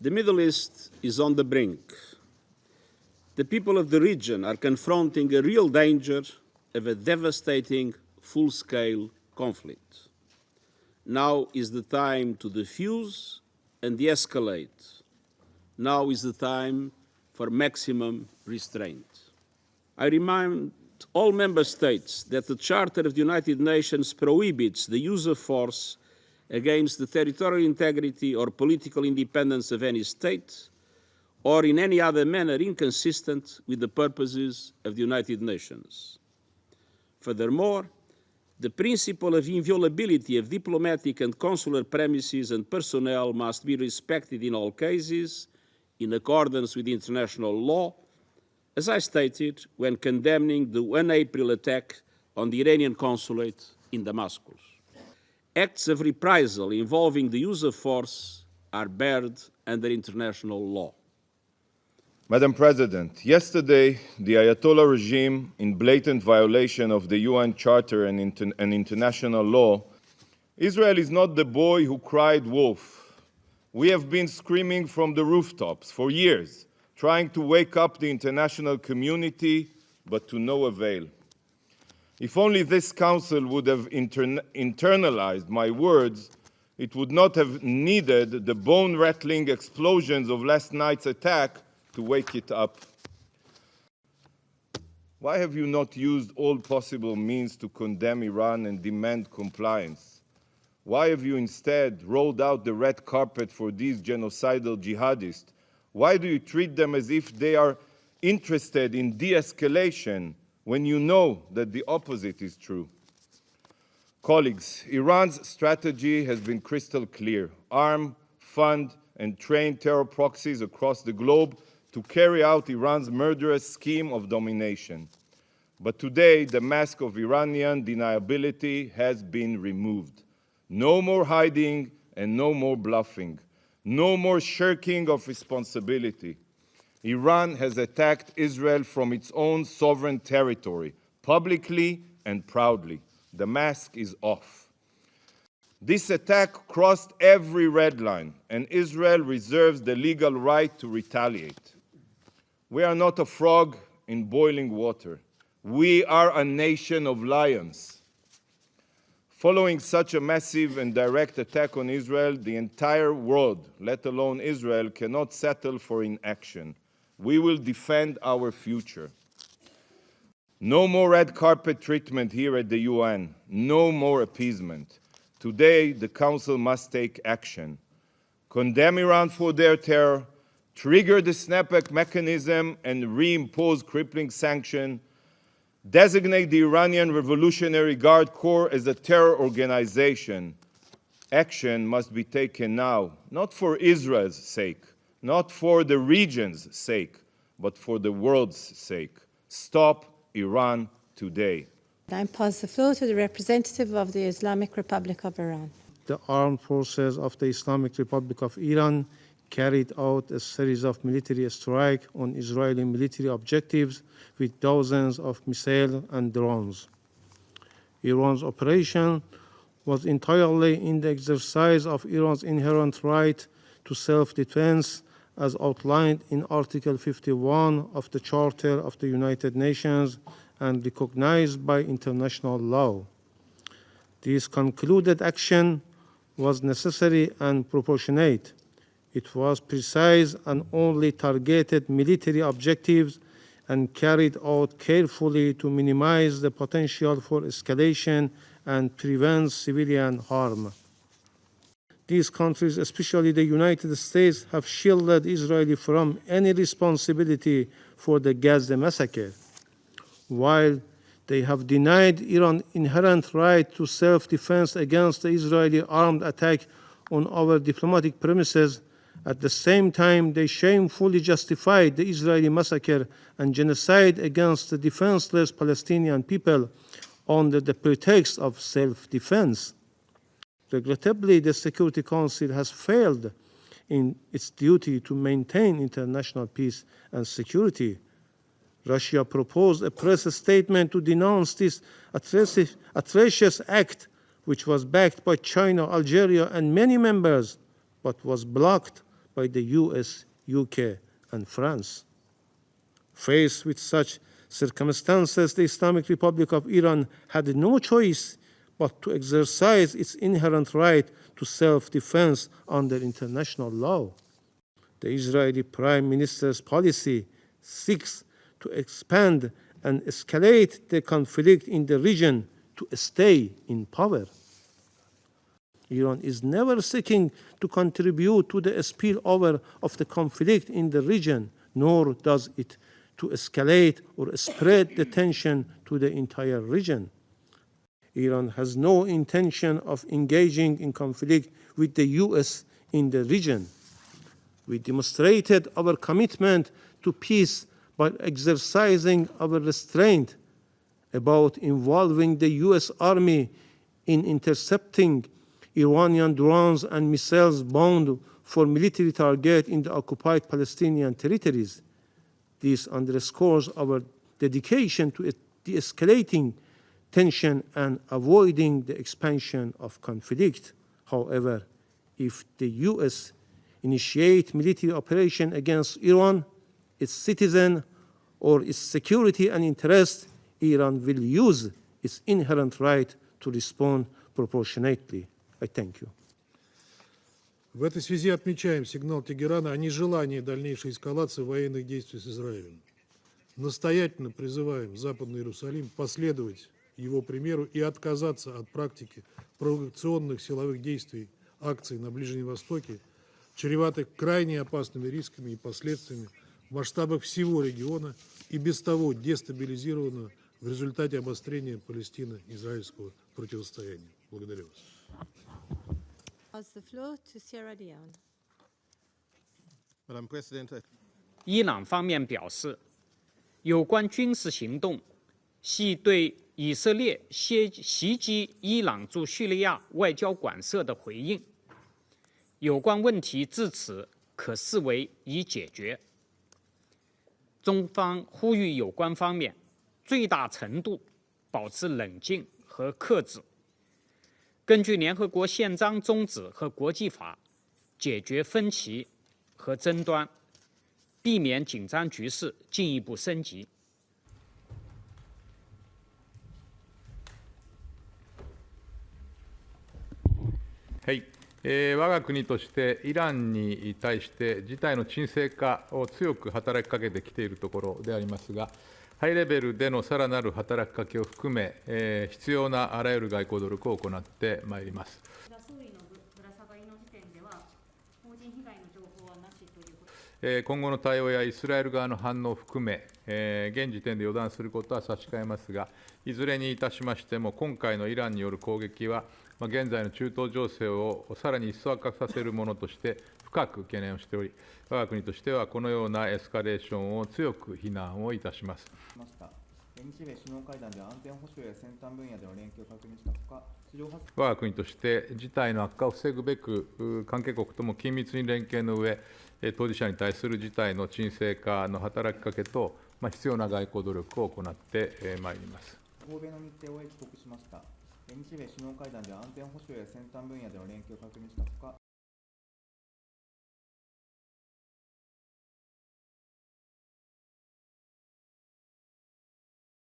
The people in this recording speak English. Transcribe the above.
The Middle East is on the brink. The people of the region are confronting a real danger of a devastating, full-scale conflict. Now is the time to defuse and de-escalate. Now is the time for maximum restraint. I remind all member states that the Charter of the United Nations prohibits the use of force against the territorial integrity or political independence of any state, or in any other manner inconsistent with the purposes of the United Nations. Furthermore, the principle of inviolability of diplomatic and consular premises and personnel must be respected in all cases, in accordance with international law, as I stated when condemning the 1 April attack on the Iranian consulate in Damascus. Acts of reprisal involving the use of force are barred under international law. Madam President, yesterday, the Ayatollah regime, in blatant violation of the UN Charter and international law, Israel is not the boy who cried wolf. We have been screaming from the rooftops for years, trying to wake up the international community, but to no avail. If only this Council would have internalized my words, it would not have needed the bone-rattling explosions of last night's attack to wake it up. Why have you not used all possible means to condemn Iran and demand compliance? Why have you instead rolled out the red carpet for these genocidal jihadists? Why do you treat them as if they are interested in de-escalation when you know that the opposite is true? Colleagues, Iran's strategy has been crystal clear: arm, fund, and train terror proxies across the globe to carry out Iran's murderous scheme of domination. But today, the mask of Iranian deniability has been removed. No more hiding and no more bluffing. No more shirking of responsibility. Iran has attacked Israel from its own sovereign territory, publicly and proudly. The mask is off. This attack crossed every red line, and Israel reserves the legal right to retaliate. We are not a frog in boiling water. We are a nation of lions. Following such a massive and direct attack on Israel, the entire world, let alone Israel, cannot settle for inaction. We will defend our future. No more red carpet treatment here at the UN. No more appeasement. Today, the Council must take action. Condemn Iran for their terror, trigger the snapback mechanism and reimpose crippling sanctions, designate the Iranian Revolutionary Guard Corps as a terror organization. Action must be taken now, not for Israel's sake, not for the region's sake, but for the world's sake. Stop Iran today. I pass the floor to the representative of the Islamic Republic of Iran. The armed forces of the Islamic Republic of Iran carried out a series of military strikes on Israeli military objectives with dozens of missiles and drones. Iran's operation was entirely in the exercise of Iran's inherent right to self-defense as outlined in Article 51 of the Charter of the United Nations and recognized by international law. This concluded action was necessary and proportionate. It was precise and only targeted military objectives and carried out carefully to minimize the potential for escalation and prevent civilian harm. These countries, especially the United States, have shielded Israel from any responsibility for the Gaza massacre, while they have denied Iran inherent right to self-defense against the Israeli armed attack on our diplomatic premises. At the same time, they shamefully justified the Israeli massacre and genocide against the defenseless Palestinian people under the pretext of self-defense. Regrettably, the Security Council has failed in its duty to maintain international peace and security. Russia proposed a press statement to denounce this atrocious act, which was backed by China, Algeria, and many members, but was blocked by the US, UK, and France. Faced with such circumstances, the Islamic Republic of Iran had no choice but to exercise its inherent right to self-defense under international law. The Israeli Prime Minister's policy seeks to expand and escalate the conflict in the region to stay in power. Iran is never seeking to contribute to the spillover of the conflict in the region, nor does it to escalate or spread the tension to the entire region. Iran has no intention of engaging in conflict with the US in the region. We demonstrated our commitment to peace by exercising our restraint about involving the US Army in intercepting Iranian drones and missiles bound for military targets in the occupied Palestinian territories. This underscores our dedication to de-escalating tension and avoiding the expansion of conflict. However, if the US initiate military operation against Iran, its citizen, or its security and interest, Iran will use its inherent right to respond proportionately. I thank you. В этой связи отмечаем сигнал Тегерана о нежелании дальнейшей эскалации военных действий с Израилем. Настоятельно призываем Западный Иерусалим последовать его примеру и отказаться от практики провокационных силовых действий, акций на Ближнем Востоке, чреватых крайне опасными рисками и последствиями в масштабах всего региона и без того дестабилизированного в результате обострения палестино-израильского противостояния. Благодарю вас. The floor to Sierra Leone. Madam President, 伊朗方面表示，有关军事行动系对以色列袭击伊朗驻叙利亚外交馆舍的回应。有关问题至此可视为已解决。中方呼吁有关方面最大程度保持冷静和克制，根据联合国宪章宗旨和国际法解决分歧和争端，避免紧张局势进一步升级。はい、我が国としてイランに対して事態の沈静化を強く働きかけてきているところでありますが、ハイレベルでのさらなる働きかけを含め、必要なあらゆる外交努力を行ってまいります。今後の対応やイスラエル側の反応を含め、現時点で予断することは差し控えますが、いずれにいたしましても、今回のイランによる攻撃は、現在の中東情勢をさらに一層悪化させるものとして深く懸念をしており、我が国としてはこのようなエスカレーションを強く非難をいたします。日米首脳会談で安全保障や先端分野での連携を確認したほか、我が国として事態の悪化を防ぐべく、関係国とも緊密に連携の上、当事者に対する事態の沈静化の働きかけと、必要な外交努力を行ってまいります。訪米の日程を終え帰国しました。日米首脳会談で安全保障や先端分野での連携を確認したほか、